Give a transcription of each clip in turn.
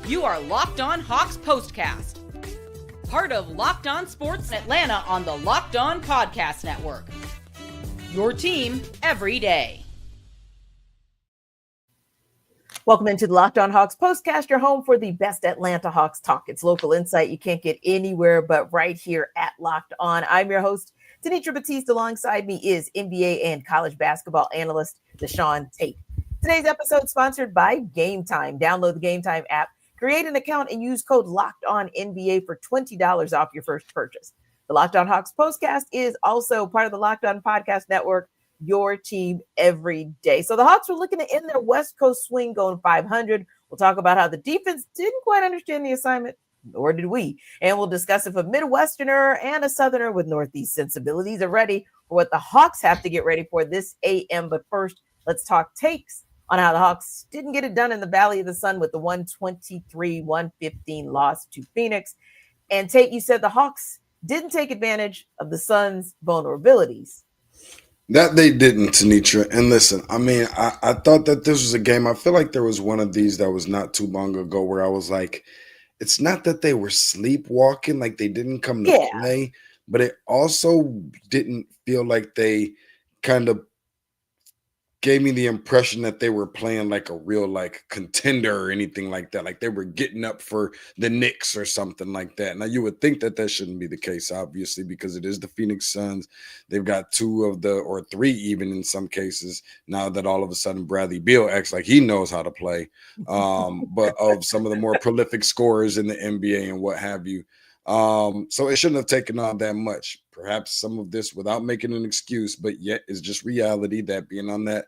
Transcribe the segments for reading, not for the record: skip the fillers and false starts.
You are Locked On Hawks POSTCAST, part of Locked On Sports Atlanta on the Locked On Podcast Network. Your team every day. Welcome into the Locked On Hawks POSTCAST, your home for the best Atlanta Hawks talk. It's local insight you can't get anywhere but right here at Locked On. I'm your host, Tenitra. Batiste. Alongside me is NBA and college basketball analyst DeShaun Tate. Today's episode sponsored by Game Time. Download the Game Time app, create an account, and use code LOCKEDONNBA for $20 off your first purchase. The Locked On Hawks POSTCAST is also part of the Locked On Podcast Network, your team every day. So the Hawks were looking to end their West Coast swing going 500. We'll talk about how the defense didn't quite understand the assignment, nor did we. And we'll discuss if a Midwesterner and a Southerner with Northeast sensibilities are ready for what the Hawks have to get ready for this AM. But first, let's talk takes on how the Hawks didn't get it done in the Valley of the Sun with the 123-115 loss to Phoenix. And Tate, you said the Hawks didn't take advantage of the Suns' vulnerabilities. That they didn't, Tenitra. And listen, I mean, I thought that this was a game. I feel like there was one of these that was not too long ago where I was like, it's not that they were sleepwalking, like they didn't come to play, but it also didn't feel like they kind of gave me the impression that they were playing like a real like contender or anything like that. Like they were getting up for the Knicks or something like that. Now you would think that that shouldn't be the case, obviously, because it is the Phoenix Suns. They've got two of the, or three even in some cases, now that all of a sudden Bradley Beal acts like he knows how to play, but of some of the more prolific scorers in the NBA and what have you. So it shouldn't have taken on that much. Perhaps some of this without making an excuse, but yet it's just reality that being on that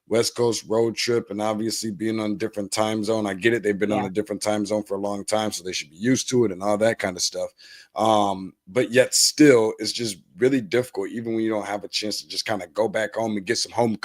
West Coast road trip and obviously being on a different time zone. I get it. They've been on a different time zone for a long time, so they should be used to it and all that kind of stuff. But yet still, it's just really difficult, even when you don't have a chance to just kind of go back home and get a home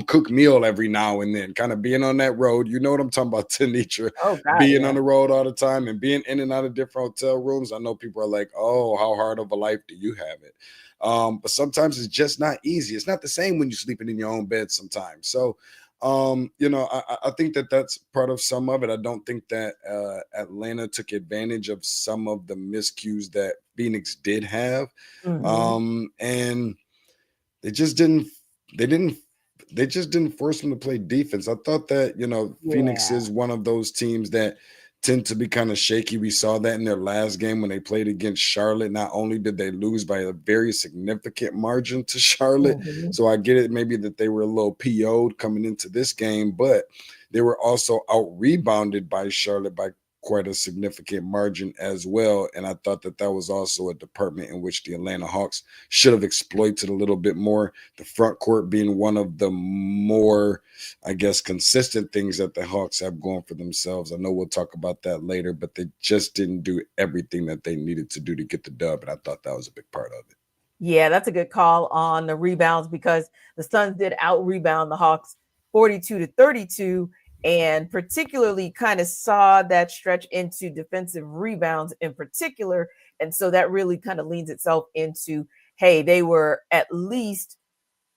cooked meal every now and then, kind of being on that road. You know what I'm talking about, Tenitra, being on the road all the time and being in and out of different hotel rooms. I know people are like, oh, how hard of a life do you have it? But sometimes it's just not easy. It's not the same when you're sleeping in your own bed sometimes. So, I think that that's part of some of it. I don't think that Atlanta took advantage of some of the miscues that Phoenix did have. And they just didn't force them to play defense. I thought that, Phoenix is one of those teams that tend to be kind of shaky. We saw that in their last game when they played against Charlotte. Not only did they lose by a very significant margin to Charlotte, so I get it maybe that they were a little PO'd coming into this game, but they were also out-rebounded by Charlotte by quite a significant margin as well. And I thought that that was also a department in which the Atlanta Hawks should have exploited a little bit more. The front court being one of the more, I guess, consistent things that the Hawks have going for themselves. I know we'll talk about that later, but they just didn't do everything that they needed to do to get the dub. And I thought that was a big part of it. Yeah, that's a good call on the rebounds because the Suns did out-rebound the Hawks 42-32. And particularly kind of saw that stretch into defensive rebounds in particular. And so that really kind of leans itself into, hey, they were at least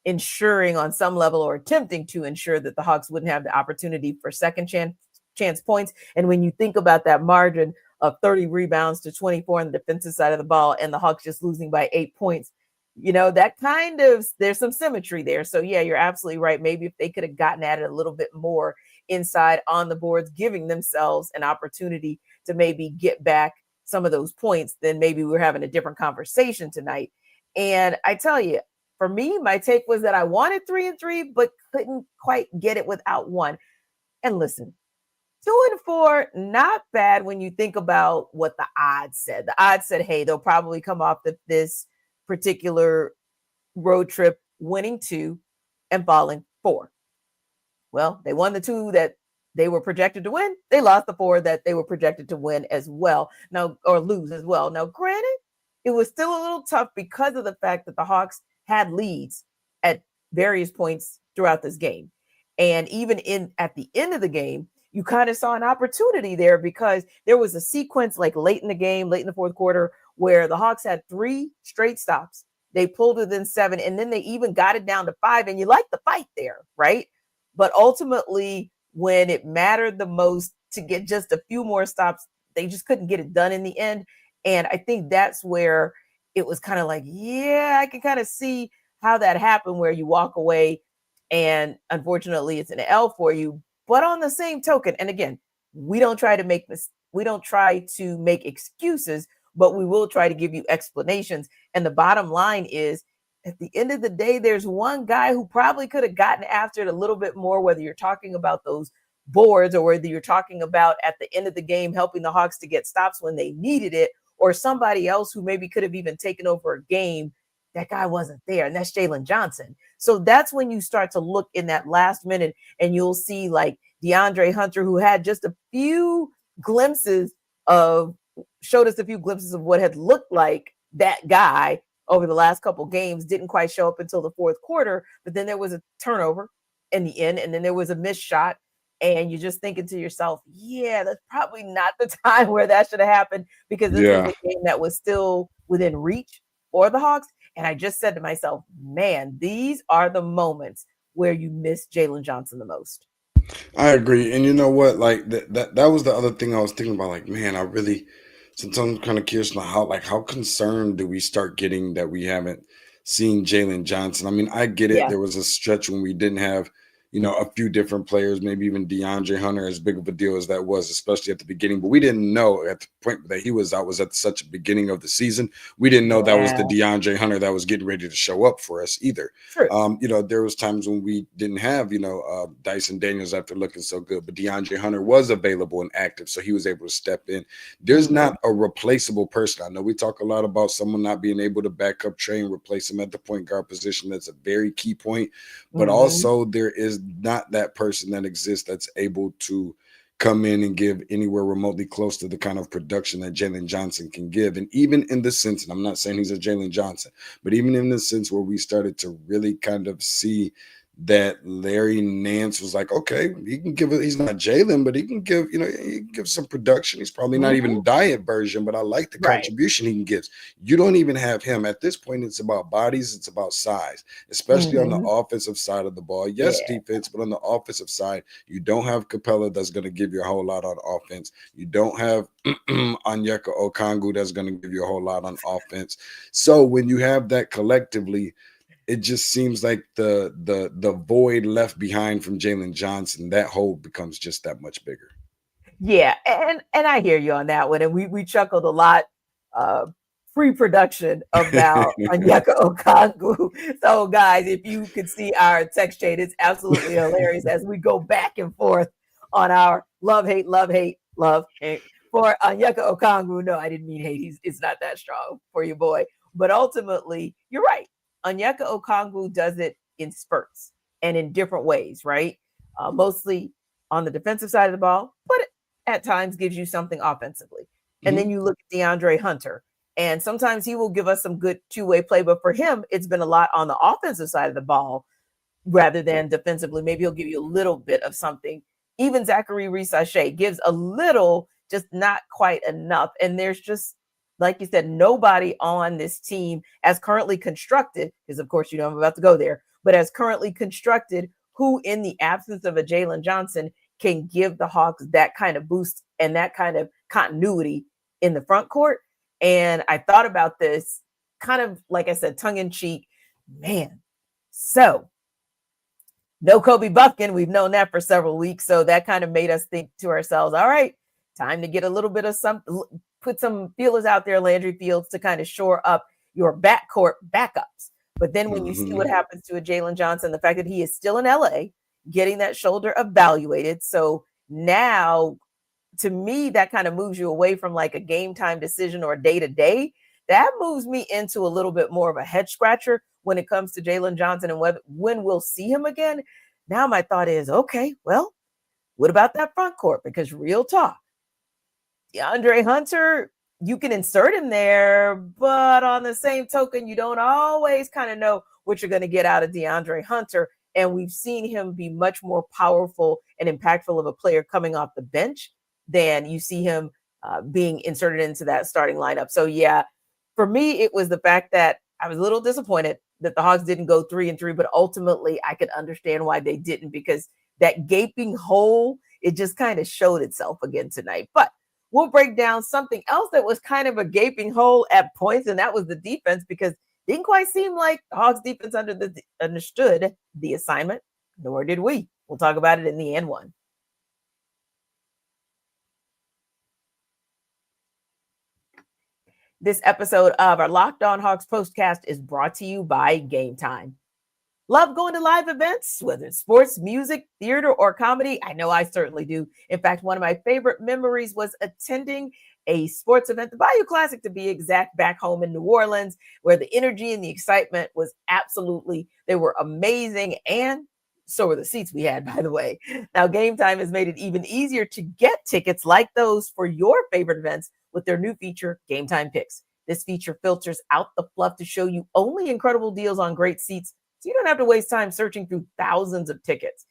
ensuring on some level or attempting to ensure that the Hawks wouldn't have the opportunity for second chance points. And when you think about that margin of 30 rebounds to 24 on the defensive side of the ball and the Hawks just losing by 8 points, that kind of, there's some symmetry there. So yeah, you're absolutely right. Maybe if they could have gotten at it a little bit more inside on the boards, giving themselves an opportunity to maybe get back some of those points, then maybe we're having a different conversation tonight. And I tell you, for me, my take was that I wanted 3-3, but couldn't quite get it without one. And listen, 2-4, not bad when you think about what the odds said. The odds said, hey, they'll probably come off this particular road trip winning 2 and falling 4. Well, they won the 2 that they were projected to win. They lost the 4 that they were projected to win as well. Now, or lose as well. Now, granted, it was still a little tough because of the fact that the Hawks had leads at various points throughout this game. And even at the end of the game, you kind of saw an opportunity there because there was a sequence like late in the fourth quarter, where the Hawks had 3 straight stops. They pulled within 7, and then they even got it down to 5. And you like the fight there, right? But ultimately, when it mattered the most, to get just a few more stops. They just couldn't get it done in the end. And I think that's where it was kind of like, yeah, I can kind of see how that happened, where you walk away and unfortunately it's an L for you. But on the same token, and again, we don't try to make excuses, but we will try to give you explanations. And the bottom line is, at the end of the day, there's one guy who probably could have gotten after it a little bit more, whether you're talking about those boards or whether you're talking about at the end of the game helping the Hawks to get stops when they needed it, or somebody else who maybe could have even taken over a game. That guy wasn't there, and that's Jalen Johnson. So that's when you start to look in that last minute, and you'll see like DeAndre Hunter, who had just a few glimpses of, showed us a few glimpses of what had looked like that guy over the last couple games, didn't quite show up until the fourth quarter. But then there was a turnover in the end, and then there was a missed shot. And you're just thinking to yourself, yeah, that's probably not the time where that should have happened, because this was a game that was still within reach for the Hawks. And I just said to myself, man, these are the moments where you miss Jalen Johnson the most. I agree. And you know what? Like that was the other thing I was thinking about. Like, man, sometimes I'm kind of curious about how concerned do we start getting that we haven't seen Jalen Johnson? I mean, I get it. Yeah. There was a stretch when we didn't have, a few different players, maybe even DeAndre Hunter, as big of a deal as that was, especially at the beginning. But we didn't know at the point that he was out was at such a beginning of the season. We didn't know that was the DeAndre Hunter that was getting ready to show up for us either. True. There was times when we didn't have, Dyson Daniels after looking so good, but DeAndre Hunter was available and active, so he was able to step in. There's not a replaceable person. I know we talk a lot about someone not being able to back up Trae and replace him at the point guard position. That's a very key point. But also there is not that person that exists that's able to come in and give anywhere remotely close to the kind of production that Jalen Johnson can give. And even in the sense, and I'm not saying he's a Jalen Johnson, but even in the sense where we started to really kind of see that Larry Nance was like, okay, he can give it. He's not Jalen, but he can give, he can give some production. He's probably not even a diet version, but I like the contribution he can give. You don't even have him at this point. It's about bodies. It's about size, especially on the offensive side of the ball. Yes, defense, but on the offensive side, you don't have Capella that's going to give you a whole lot on offense. You don't have Onyeka Okongwu that's going to give you a whole lot on offense. So when you have that collectively, it just seems like the void left behind from Jalen Johnson, that hole becomes just that much bigger. Yeah, and I hear you on that one. And we chuckled a lot pre-production about Onyeka Okongwu. So guys, if you could see our text chain, it's absolutely hilarious as we go back and forth on our love, hate for Onyeka Okongwu. No, I didn't mean hate. It's not that strong for you, boy. But ultimately, you're right. Onyeka Okongwu does it in spurts and in different ways, right? Mostly on the defensive side of the ball, but at times gives you something offensively. And then you look at DeAndre Hunter, and sometimes he will give us some good two-way play, but for him, it's been a lot on the offensive side of the ball rather than defensively. Maybe he'll give you a little bit of something. Even Zachary Reese-Sachet gives a little, just not quite enough. And there's just, like you said, nobody on this team as currently constructed, because of course, I'm about to go there, but as currently constructed, who in the absence of a Jalen Johnson can give the Hawks that kind of boost and that kind of continuity in the front court. And I thought about this kind of, like I said, tongue in cheek, man. So no Kobe Buffkin. We've known that for several weeks. So that kind of made us think to ourselves, all right, time to get a little bit of something, put some feelers out there, Landry Fields, to kind of shore up your backcourt backups. But then when you see what happens to a Jalen Johnson, the fact that he is still in LA, getting that shoulder evaluated. So now, to me, that kind of moves you away from like a game time decision or day to day. That moves me into a little bit more of a head scratcher when it comes to Jalen Johnson and when we'll see him again. Now my thought is, okay, well, what about that front court? Because real talk, DeAndre Hunter, you can insert him there, but on the same token, you don't always kind of know what you're going to get out of DeAndre Hunter. And we've seen him be much more powerful and impactful of a player coming off the bench than you see him being inserted into that starting lineup. So yeah, for me, it was the fact that I was a little disappointed that the Hawks didn't go 3-3, but ultimately I could understand why they didn't, because that gaping hole it just kind of showed itself again tonight. But we'll break down something else that was kind of a gaping hole at points, and that was the defense, because it didn't quite seem like the Hawks defense understood the assignment, nor did we. We'll talk about it in the N1. This episode of our Locked On Hawks postcast is brought to you by Game Time. Love going to live events, whether it's sports, music, theater, or comedy? I know I certainly do. In fact, one of my favorite memories was attending a sports event, the Bayou Classic to be exact, back home in New Orleans, where the energy and the excitement was they were amazing. And so were the seats we had, by the way. Now, Game Time has made it even easier to get tickets like those for your favorite events with their new feature, Game Time Picks. This feature filters out the fluff to show you only incredible deals on great seats, so you don't have to waste time searching through thousands of tickets.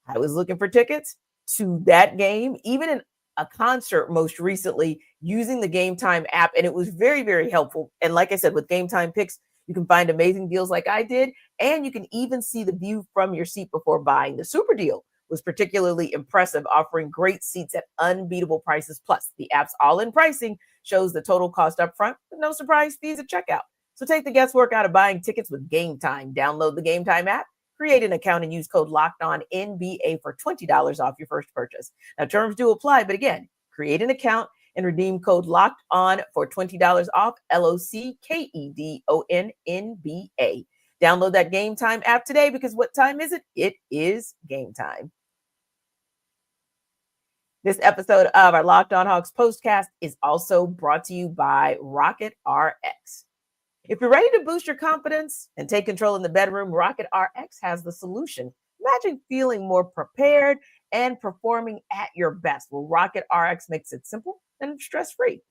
I was looking for tickets to that game, even in a concert most recently, using the Game Time app, and it was very, very helpful. And like I said, with Game Time Picks, you can find amazing deals like I did, and you can even see the view from your seat before buying. The super deal was particularly impressive, offering great seats at unbeatable prices. Plus, the app's all-in pricing shows the total cost up front with no surprise fees at checkout. So take the guesswork out of buying tickets with Game Time. Download the Game Time app, create an account, and use code LOCKEDONNBA for $20 off your first purchase. Now, terms do apply, but again, create an account and redeem code LOCKEDON for $20 off, LOCKEDONNBA. Download that Game Time app today, because what time is it? It is game time. This episode of our Locked On Hawks postcast is also brought to you by Rocket RX. If you're ready to boost your confidence and take control in the bedroom, Rocket RX has the solution. Imagine feeling more prepared and performing at your best. Well, Rocket RX makes it simple and stress-free.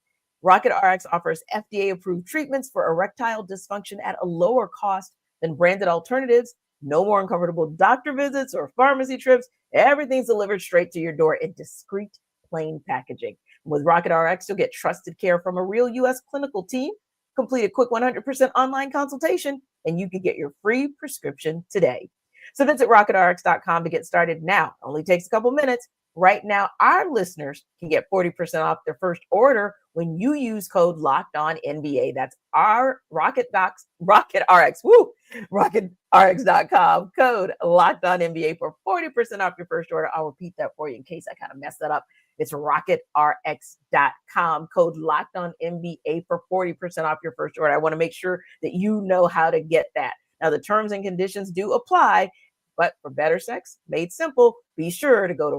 Rocket RX offers FDA-approved treatments for erectile dysfunction at a lower cost than branded alternatives. No more uncomfortable doctor visits or pharmacy trips. Everything's delivered straight to your door in discreet, plain packaging. With Rocket RX, you'll get trusted care from a real U.S. clinical team. Complete a quick 100% online consultation, and you can get your free prescription today. So visit rocketrx.com to get started now. Only takes a couple minutes. Right now, our listeners can get 40% off their first order when you use code LOCKEDONNBA. That's our RocketRx, rocketrx.com, code LOCKEDONNBA for 40% off your first order. I'll repeat that for you in case I kind of messed that up. It's rocketrx.com, code LOCKEDONNBA for 40% off your first order. I want to make sure that you know how to get that. Now, the terms and conditions do apply, but for better sex made simple, be sure to go to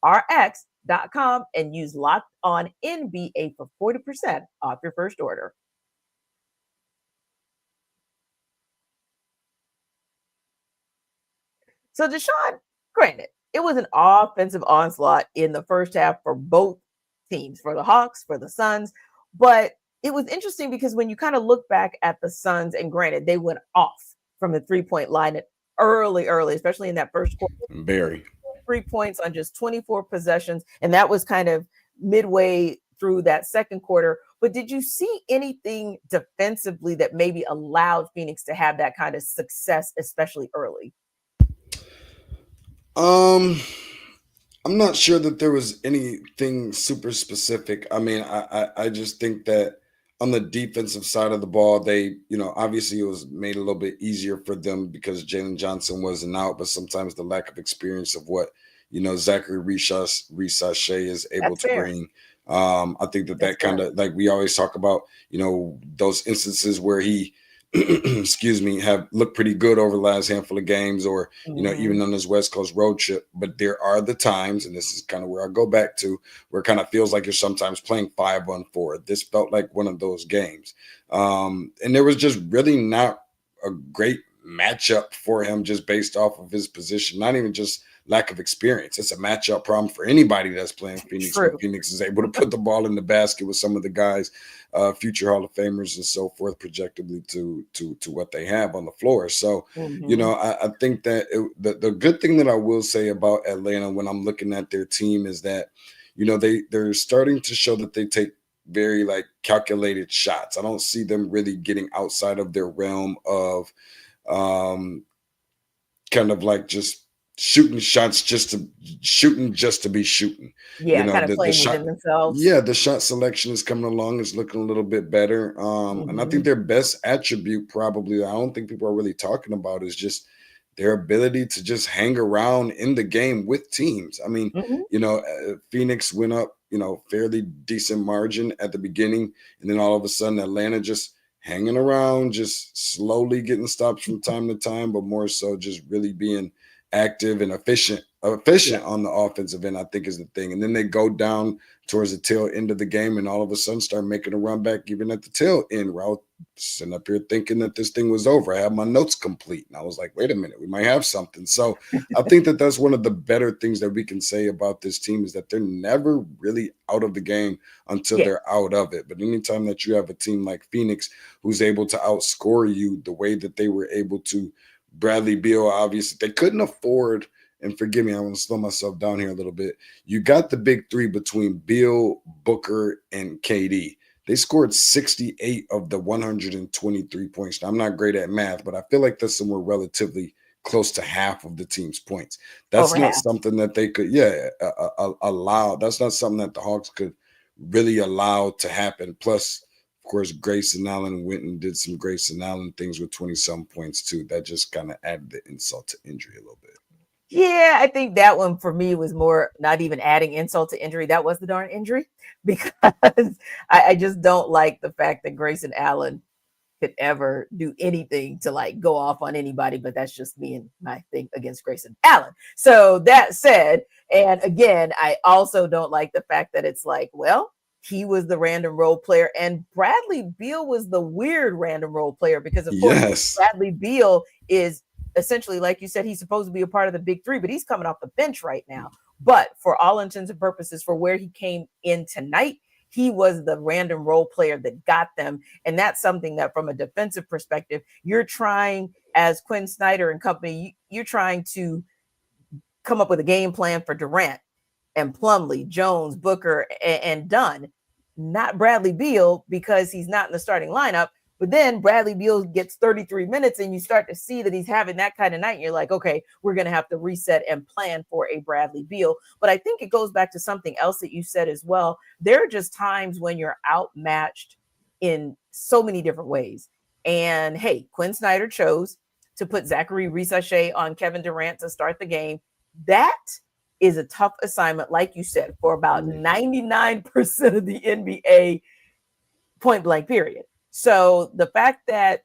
rocketrx.com and use Locked On NBA for 40% off your first order. So DeShaun, granted, it was an offensive onslaught in the first half for both teams, for the Hawks, for the Suns. But it was interesting because when you kind of look back at the Suns, and granted, they went off from the three-point line early, especially in that first quarter. Very. 3 points on just 24 possessions. And that was kind of midway through that second quarter. But did you see anything defensively that maybe allowed Phoenix to have that kind of success, especially early? I'm not sure that there was anything super specific. I mean, I just think that on the defensive side of the ball, they, obviously it was made a little bit easier for them because Jalen Johnson wasn't out, but sometimes the lack of experience of what, Zachary Risachet is able to bring. I think that kind of, like we always talk about, those instances where he, have looked pretty good over the last handful of games, or even on this West Coast road trip. But there are the times, and this is kind of where I go back to, where it kind of feels like you're sometimes playing 5-on-4. This felt like one of those games, and there was just really not a great matchup for him just based off of his position. Not even just lack of experience. It's a matchup problem for anybody that's playing Phoenix. When Phoenix is able to put the ball in the basket with some of the guys, future Hall of Famers and so forth, projectively to what they have on the floor. So, I think that the good thing that I will say about Atlanta when I'm looking at their team is that, they're starting to show that they take very calculated shots. I don't see them really getting outside of their realm of kind of just shooting shots just to be shooting. Yeah, kind of The playing shot, within themselves. yeah, the shot selection is coming along, is looking a little bit better. And I think Mhm. their best attribute, probably, I don't think people are really talking about, is just their ability to just hang around in the game with teams. I mean, Mhm. Phoenix went up, fairly decent margin at the beginning, and then all of a sudden Atlanta just hanging around, just slowly getting stops from time to time, but more so just really being active and efficient Yeah. on the offensive end, I think, is the thing. And then they go down towards the tail end of the game and all of a sudden start making a run back even at the tail end, where I was sitting up here thinking that this thing was over. I had my notes complete and I was like, wait a minute, we might have something. So I think that that's one of the better things that we can say about this team, is that they're never really out of the game until Yeah. they're out of it. But anytime that you have a team like Phoenix who's able to outscore you the way that they were able to, Bradley Beal, obviously, they couldn't afford, and forgive me, I want to slow myself down here a little bit. You got the big three between Beal, Booker, and KD. They scored 68 of the 123 points. Now, I'm not great at math, but I feel like that's somewhere relatively close to half of the team's points. That's Over not half. something that they could, allow. That's not something that the Hawks could really allow to happen. Plus, of course, Grayson Allen went and did some Grayson Allen things with 20-some points too. That just kind of added the insult to injury a little bit. Yeah, I think that one for me was more not even adding insult to injury. That was the darn injury because I just don't like the fact that Grayson Allen could ever do anything to like go off on anybody, but that's just me and my thing against Grayson Allen. So that said, and again, I also don't like the fact that it's like, well, he was the random role player and Bradley Beal was the weird random role player because of course Yes. Bradley Beal is essentially, like you said, he's supposed to be a part of the big three, but he's coming off the bench right now. But for all intents and purposes, for where he came in tonight, he was the random role player that got them. And that's something that from a defensive perspective, you're trying, as Quinn Snyder and company, you're trying to come up with a game plan for Durant and Plumlee, Jones, Booker, and Dunn, not Bradley Beal, because he's not in the starting lineup. But then Bradley Beal gets 33 minutes and you start to see that he's having that kind of night. And you're like, okay, we're going to have to reset and plan for a Bradley Beal. But I think it goes back to something else that you said as well. There are just times when you're outmatched in so many different ways. And hey, Quinn Snyder chose to put Zachary Risachet on Kevin Durant to start the game. That is a tough assignment, like you said, for about 99% of the NBA, point blank, period. So the fact that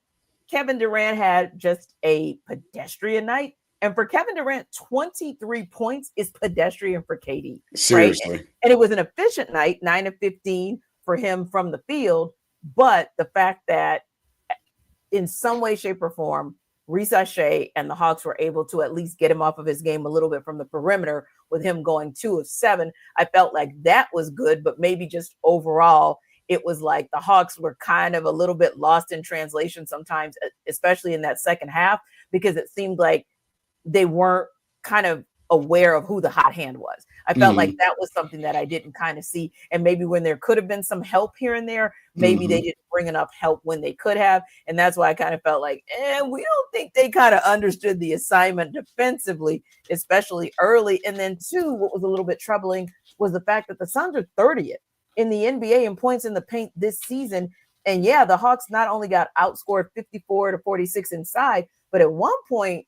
Kevin Durant had just a pedestrian night, and for Kevin Durant, 23 points is pedestrian for KD. Seriously. Right? And it was an efficient night, 9 of 15 for him from the field. But the fact that in some way, shape, or form, Risachet and the Hawks were able to at least get him off of his game a little bit from the perimeter with him going 2 of 7. I felt like that was good, but maybe just overall, it was like the Hawks were kind of a little bit lost in translation sometimes, especially in that second half, because it seemed like they weren't kind of aware of who the hot hand was. I felt like that was something that I didn't kind of see. And maybe when there could have been some help here and there, maybe they didn't bring enough help when they could have. And that's why I kind of felt like, we don't think they kind of understood the assignment defensively, especially early. And then two, what was a little bit troubling was the fact that the Suns are 30th in the NBA in points in the paint this season. And yeah, the Hawks not only got outscored 54-46 inside, but at one point,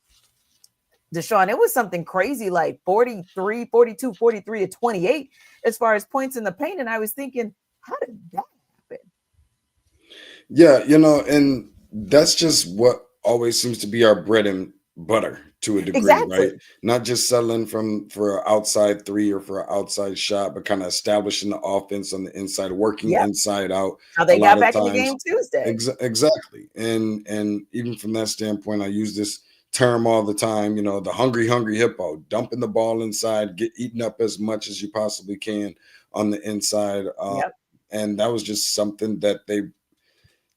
DeShaun, it was something crazy like 43, 42, 43 to 28 as far as points in the paint. And I was thinking, how did that happen? Yeah, and that's just what always seems to be our bread and butter to a degree, Exactly. right? Not just settling for an outside three or for an outside shot, but kind of establishing the offense on the inside, working inside out. How they a got lot back of in the times. game Tuesday. Exactly. And even from that standpoint, I use this term all the time, the hungry hippo, dumping the ball inside, get eaten up as much as you possibly can on the inside. And that was just something that they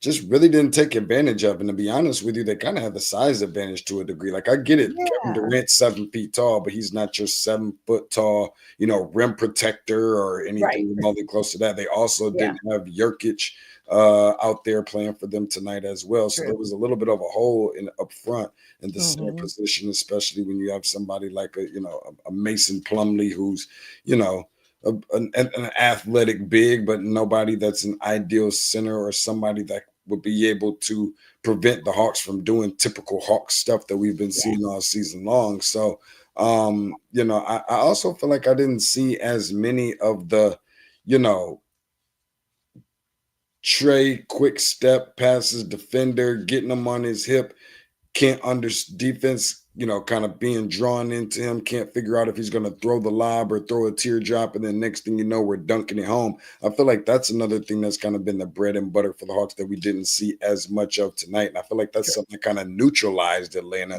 just really didn't take advantage of. And to be honest with you, they kind of have the size advantage to a degree. Like, I get it. Yeah. Kevin Durant's 7 feet tall, but he's not your 7 foot tall, rim protector or anything remotely close to that. They also didn't have Jokic out there playing for them tonight as well. So there was a little bit of a hole in up front in the center position, especially when you have somebody like a Mason Plumlee who's, an athletic big, but nobody that's an ideal center or somebody that would be able to prevent the Hawks from doing typical Hawks stuff that we've been seeing all season long. So, I also feel like I didn't see as many of the, Trae quick step passes, defender, getting him on his hip, can't defense, kind of being drawn into him, can't figure out if he's going to throw the lob or throw a teardrop, and then next thing you know, we're dunking it home. I feel like that's another thing that's kind of been the bread and butter for the Hawks that we didn't see as much of tonight. And I feel like that's something that kind of neutralized Atlanta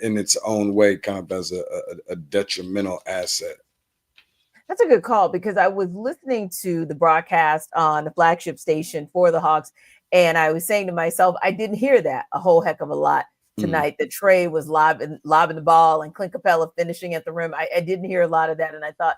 in its own way, kind of as a detrimental asset. That's a good call, because I was listening to the broadcast on the flagship station for the Hawks, and I was saying to myself, I didn't hear that a whole heck of a lot tonight. That Trae was lobbing the ball and Clint Capella finishing at the rim. I didn't hear a lot of that, and I thought,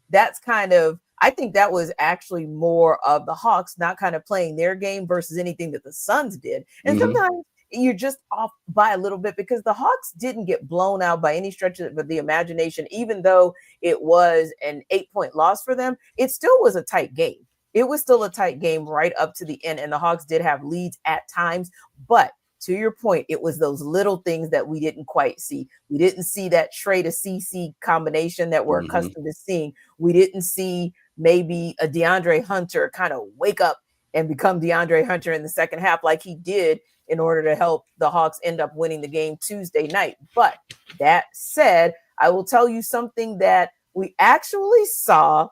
that's kind of, I think that was actually more of the Hawks not kind of playing their game versus anything that the Suns did. And sometimes you're just off by a little bit, because the Hawks didn't get blown out by any stretch of the imagination. Even though it was an 8-point loss for them, it still was a tight game. It was still a tight game right up to the end, and the Hawks did have leads at times. But to your point, it was those little things that we didn't quite see. We didn't see that Trae to CC combination that we're accustomed to seeing. We didn't see maybe a DeAndre Hunter kind of wake up and become DeAndre Hunter in the second half like he did in order to help the Hawks end up winning the game Tuesday night. But that said, I will tell you something that we actually saw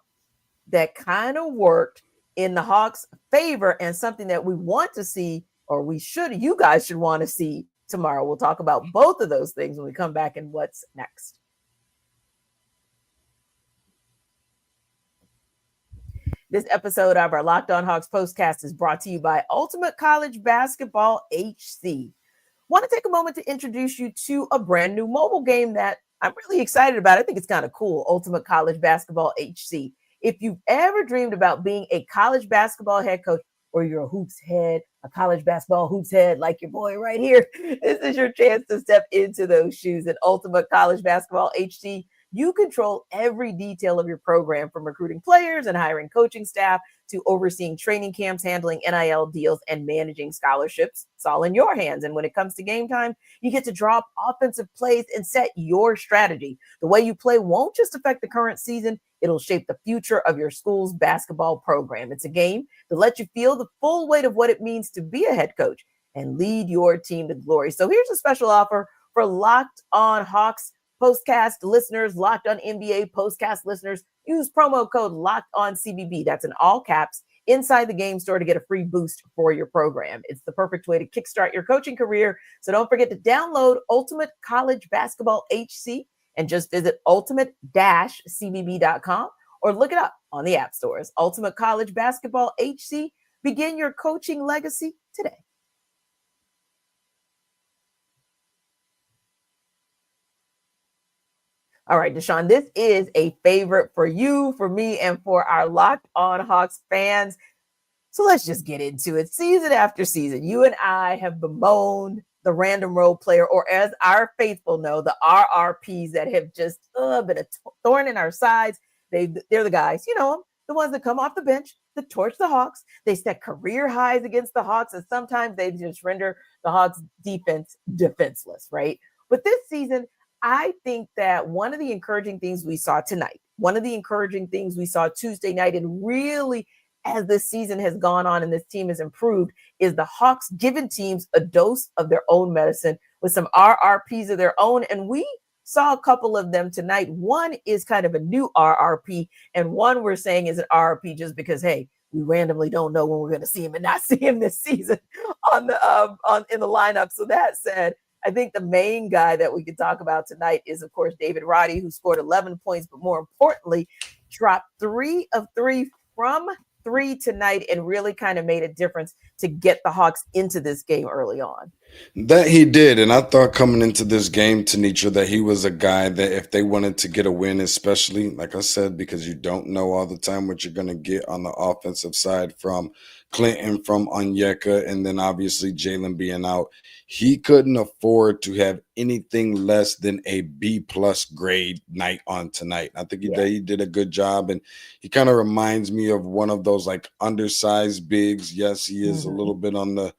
that kind of worked in the Hawks' favor, and something that we want to see, or you guys should want to see tomorrow. We'll talk about both of those things when we come back in What's Next. This episode of our Locked On Hawks postcast is brought to you by Ultimate College Basketball HC. Want to take a moment to introduce you to a brand new mobile game that I'm really excited about. I think it's kind of cool, Ultimate College Basketball HC. If you've ever dreamed about being a college basketball head coach, or you're a hoops head, a college basketball hoops head like your boy right here, this is your chance to step into those shoes. At Ultimate College Basketball HC, you control every detail of your program, from recruiting players and hiring coaching staff to overseeing training camps, handling NIL deals, and managing scholarships. It's all in your hands. And when it comes to game time, you get to draw up offensive plays and set your strategy. The way you play won't just affect the current season, it'll shape the future of your school's basketball program. It's a game to let you feel the full weight of what it means to be a head coach and lead your team to glory. So here's a special offer for Locked On Hawks postcast listeners, Locked On NBA postcast listeners. Use promo code Locked On CBB. That's in all caps inside the game store to get a free boost for your program. It's the perfect way to kickstart your coaching career. So don't forget to download Ultimate College Basketball HC and just visit ultimate-cbb.com or look it up on the app stores. Ultimate College Basketball HC. Begin your coaching legacy today. All right, DeShaun, this is a favorite for you, for me, and for our Locked On Hawks fans. So let's just get into it. Season after season, you and I have bemoaned the random role player, or as our faithful know, the RRPs that have just been a thorn in our sides. They're the guys, the ones that come off the bench, that torch the Hawks. They set career highs against the Hawks, and sometimes they just render the Hawks defense defenseless, right? But this season, I think that one of the encouraging things we saw tonight, one of the encouraging things we saw Tuesday night, and really as this season has gone on and this team has improved, is the Hawks giving teams a dose of their own medicine with some RRPs of their own. And we saw a couple of them tonight. One is kind of a new RRP, and one we're saying is an RRP just because, hey, we randomly don't know when we're going to see him and not see him this season in the lineup. So that said, I think the main guy that we could talk about tonight is, of course, David Roadie, who scored 11 points, but more importantly, dropped 3 of 3 from 3 tonight and really kind of made a difference to get the Hawks into this game early on. That he did. And I thought coming into this game, Tenitra, that he was a guy that if they wanted to get a win, especially, like I said, because you don't know all the time what you're going to get on the offensive side from Clinton, from Onyeka, and then obviously Jalen being out, he couldn't afford to have anything less than a B-plus grade night on tonight. I think he did a good job, and he kind of reminds me of one of those like undersized bigs. Yes, he is a little bit on the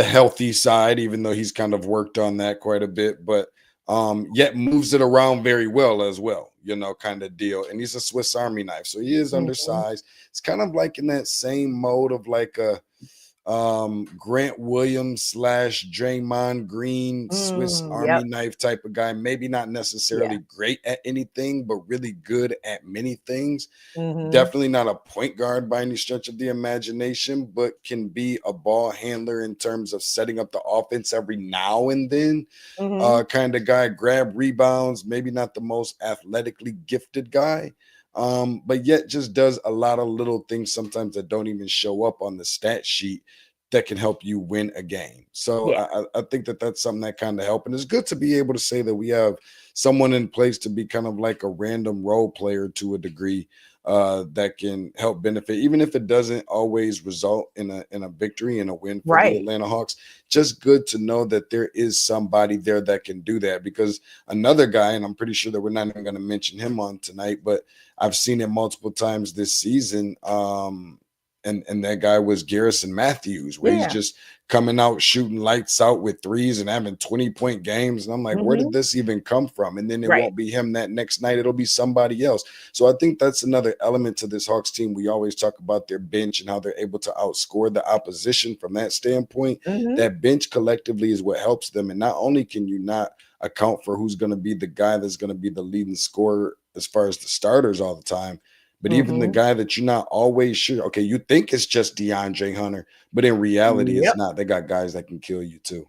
healthy side, even though he's kind of worked on that quite a bit, but yet moves it around very well as well, kind of deal. And he's a Swiss Army knife, so he is undersized. It's kind of like in that same mode of like a Grant Williams / Draymond Green Swiss Army knife type of guy. Maybe not necessarily great at anything, but really good at many things. Definitely not a point guard by any stretch of the imagination, but can be a ball handler in terms of setting up the offense every now and then. Kind of guy, grab rebounds, maybe not the most athletically gifted guy. But yet just does a lot of little things sometimes that don't even show up on the stat sheet that can help you win a game. So I think that that's something that kind of helps. And it's good to be able to say that we have someone in place to be kind of like a random role player to a degree that can help benefit, even if it doesn't always result in a victory and a win for the Atlanta Hawks. Just good to know that there is somebody there that can do that, because another guy, and I'm pretty sure that we're not even going to mention him on tonight, but I've seen it multiple times this season. And that guy was Garrison Matthews, where he's just coming out shooting lights out with threes and having 20-point games. And I'm like, where did this even come from? And then it won't be him that next night. It'll be somebody else. So I think that's another element to this Hawks team. We always talk about their bench and how they're able to outscore the opposition from that standpoint. That bench collectively is what helps them. And not only can you not account for who's going to be the guy that's going to be the leading scorer as far as the starters all the time, but even the guy that you're not always sure, okay, you think it's just DeAndre Hunter, but in reality, it's not. They got guys that can kill you too.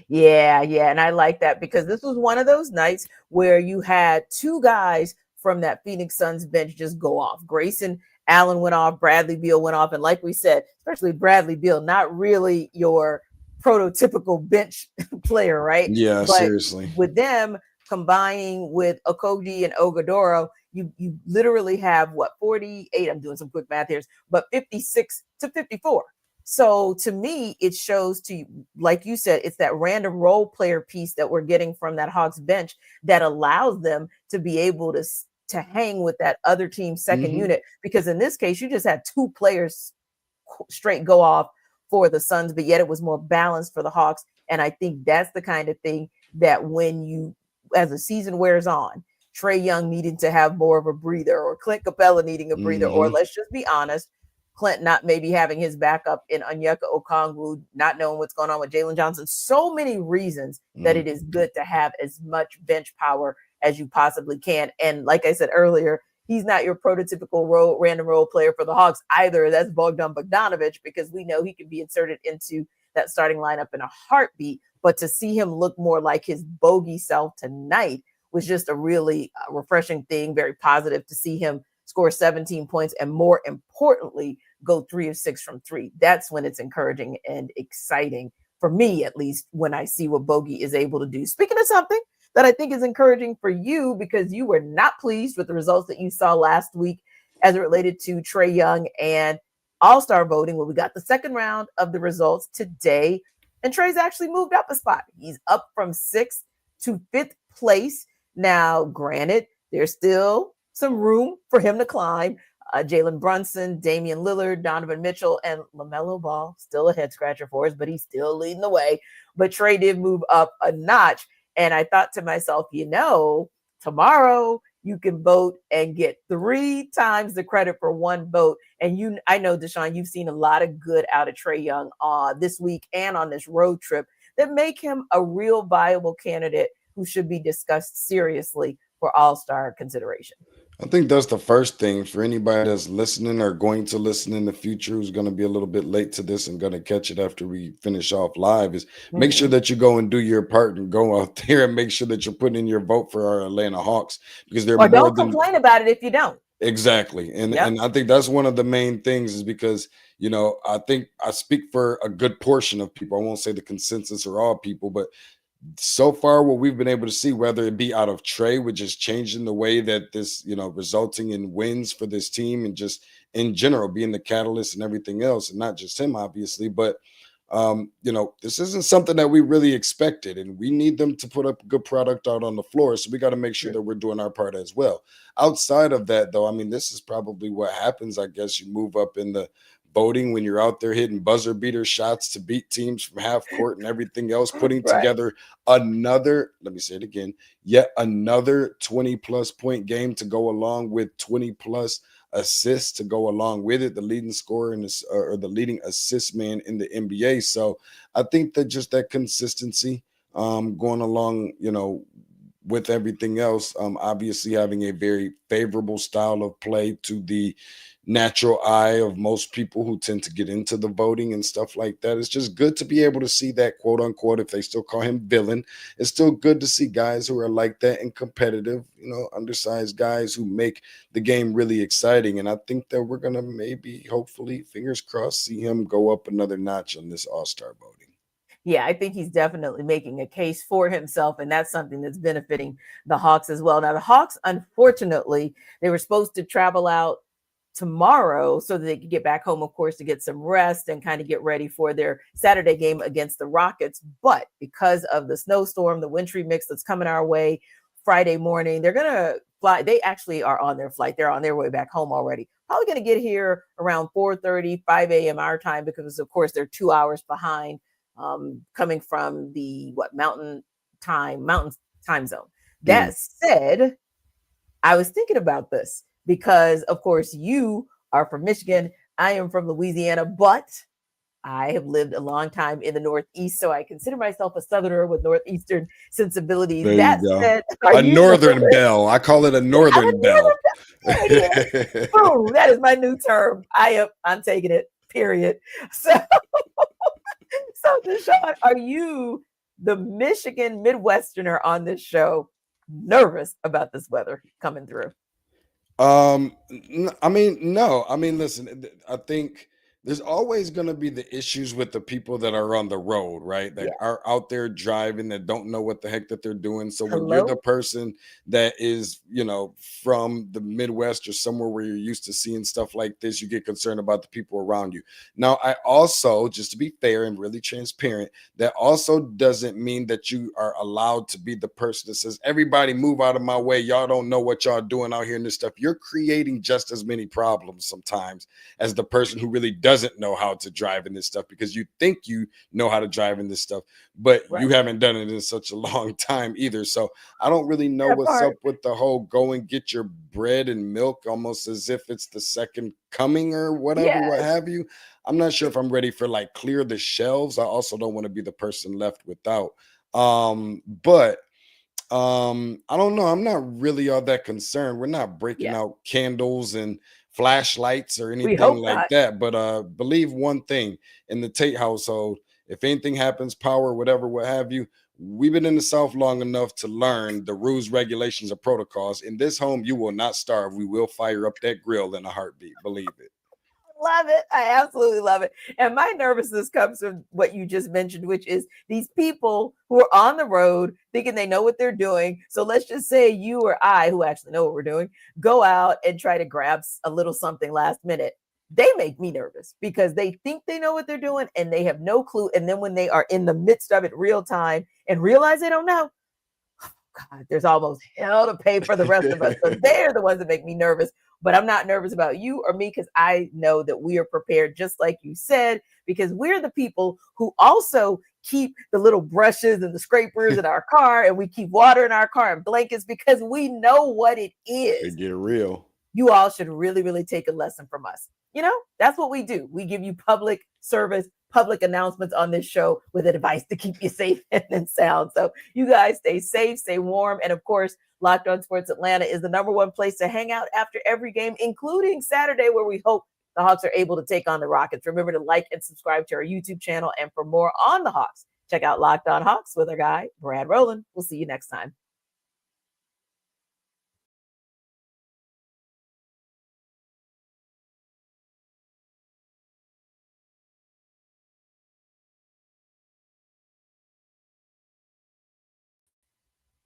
Yeah. And I like that, because this was one of those nights where you had two guys from that Phoenix Suns bench just go off. Grayson Allen went off, Bradley Beal went off. And like we said, especially Bradley Beal, not really your prototypical bench player, right? Yeah, but seriously. With them combining with Okodi and Ogadoro, you literally have 48, I'm doing some quick math here, but 56 to 54. So to me, it shows to you, like you said, it's that random role player piece that we're getting from that Hawks bench that allows them to be able to hang with that other team's second unit. Because in this case, you just had two players straight go off for the Suns, but yet it was more balanced for the Hawks. And I think that's the kind of thing that when you, as the season wears on, Trae Young needing to have more of a breather, or Clint Capella needing a breather, or let's just be honest, Clint not maybe having his backup in Onyeka Okongwu, not knowing what's going on with Jalen Johnson. So many reasons that it is good to have as much bench power as you possibly can. And like I said earlier, he's not your prototypical random role player for the Hawks either. That's Bogdan Bogdanovic, because we know he can be inserted into that starting lineup in a heartbeat. But to see him look more like his bogey self tonight was just a really refreshing thing, very positive to see him score 17 points and, more importantly, go 3 of 6 from 3. That's when it's encouraging and exciting, for me at least, when I see what Bogey is able to do. Speaking of something that I think is encouraging for you, because you were not pleased with the results that you saw last week as it related to Trae Young and All-Star voting. Well, we got the second round of the results today, and Trae's actually moved up a spot. He's up from 6th to 5th place. Now, granted, there's still some room for him to climb. Jalen Brunson, Damian Lillard, Donovan Mitchell, and LaMelo Ball, still a head scratcher for us, but he's still leading the way. But Trae did move up a notch. And I thought to myself, tomorrow you can vote and get 3 times the credit for one vote. And I know, DeShaun, you've seen a lot of good out of Trae Young this week and on this road trip that make him a real viable candidate who should be discussed seriously for All-Star consideration. I think that's the first thing for anybody that's listening or going to listen in the future, who's going to be a little bit late to this and going to catch it after we finish off live, is make sure that you go and do your part and go out there and make sure that you're putting in your vote for our Atlanta Hawks, because they're or don't complain about it if you don't. Exactly. Yep. And I think that's one of the main things is because, I think I speak for a good portion of people. I won't say the consensus or all people, but so far what we've been able to see, whether it be out of Trae, which is changing the way that this, resulting in wins for this team and just in general being the catalyst and everything else, and not just him, obviously, but this isn't something that we really expected, and we need them to put up a good product out on the floor. So we got to make sure that we're doing our part as well. Outside of that, though, I mean, this is probably what happens. I guess you move up in the voting when you're out there hitting buzzer beater shots to beat teams from half court and everything else, putting Right. together another, let me say it again, yet another 20 plus point game to go along with 20 plus assists to go along with it, the leading scorer in this, or the leading assist man in the NBA. So I think that just that consistency going along, with everything else, obviously having a very favorable style of play to the natural eye of most people who tend to get into the voting and stuff like that. It's just good to be able to see that, quote unquote, if they still call him villain, it's still good to see guys who are like that and competitive, undersized guys who make the game really exciting. And I think that we're going to maybe, hopefully, fingers crossed, see him go up another notch on this All-Star voting. Yeah, I think he's definitely making a case for himself, and that's something that's benefiting the Hawks as well. Now, the Hawks, unfortunately, they were supposed to travel out tomorrow so that they could get back home, of course, to get some rest and kind of get ready for their Saturday game against the Rockets. But because of the snowstorm, the wintry mix that's coming our way Friday morning, they're going to fly. They actually are on their flight. They're on their way back home already. Probably going to get here around 4:30, 5 a.m. our time because, of course, they're 2 hours behind. Coming from the mountain time zone. That said, I was thinking about this because, of course, you are from Michigan. I am from Louisiana, but I have lived a long time in the Northeast, so I consider myself a Southerner with Northeastern sensibilities. There that you go. said, a Northern Belle. I call it a Northern Belle. Boom, that is my new term. I'm taking it. Period. So, DeShaun, are you, the Michigan Midwesterner on this show, nervous about this weather coming through? I mean, no. I mean, listen, I think there's always going to be the issues with the people that are on the road, right? That are out there driving, that don't know what the heck that they're doing. So when you're the person that is, from the Midwest or somewhere where you're used to seeing stuff like this, you get concerned about the people around you. Now, I also, just to be fair and really transparent, that also doesn't mean that you are allowed to be the person that says, everybody move out of my way. Y'all don't know what y'all doing out here in this stuff. You're creating just as many problems sometimes as the person who really doesn't know how to drive in this stuff, because you think you know how to drive in this stuff, but you haven't done it in such a long time either. So I don't really know what's up with the whole go and get your bread and milk almost as if it's the second coming or whatever, what have you. I'm not sure if I'm ready for clear the shelves. I also don't want to be the person left without. But I don't know. I'm not really all that concerned. We're not breaking out candles and flashlights or anything like that. But believe one thing, in the Tate household, if anything happens, power, whatever, what have you, we've been in the South long enough to learn the rules, regulations, and protocols. In this home, you will not starve. We will fire up that grill in a heartbeat. Believe it. Love it. I absolutely love it. And my nervousness comes from what you just mentioned, which is these people who are on the road thinking they know what they're doing. So let's just say you or I, who actually know what we're doing, go out and try to grab a little something last minute. They make me nervous because they think they know what they're doing and they have no clue. And then when they are in the midst of it real time and realize they don't know, God, there's almost hell to pay for the rest of us. So they're the ones that make me nervous. But I'm not nervous about you or me because I know that we are prepared, just like you said, because we're the people who also keep the little brushes and the scrapers in our car, and we keep water in our car and blankets because we know what it is. It get real. You all should really, really take a lesson from us. That's what we do. We give you public service, public announcements on this show with advice to keep you safe and sound. So you guys stay safe, stay warm. And of course, Locked On Sports Atlanta is the #1 place to hang out after every game, including Saturday, where we hope the Hawks are able to take on the Rockets. Remember to like and subscribe to our YouTube channel. And for more on the Hawks, check out Locked On Hawks with our guy, Brad Rowland. We'll see you next time.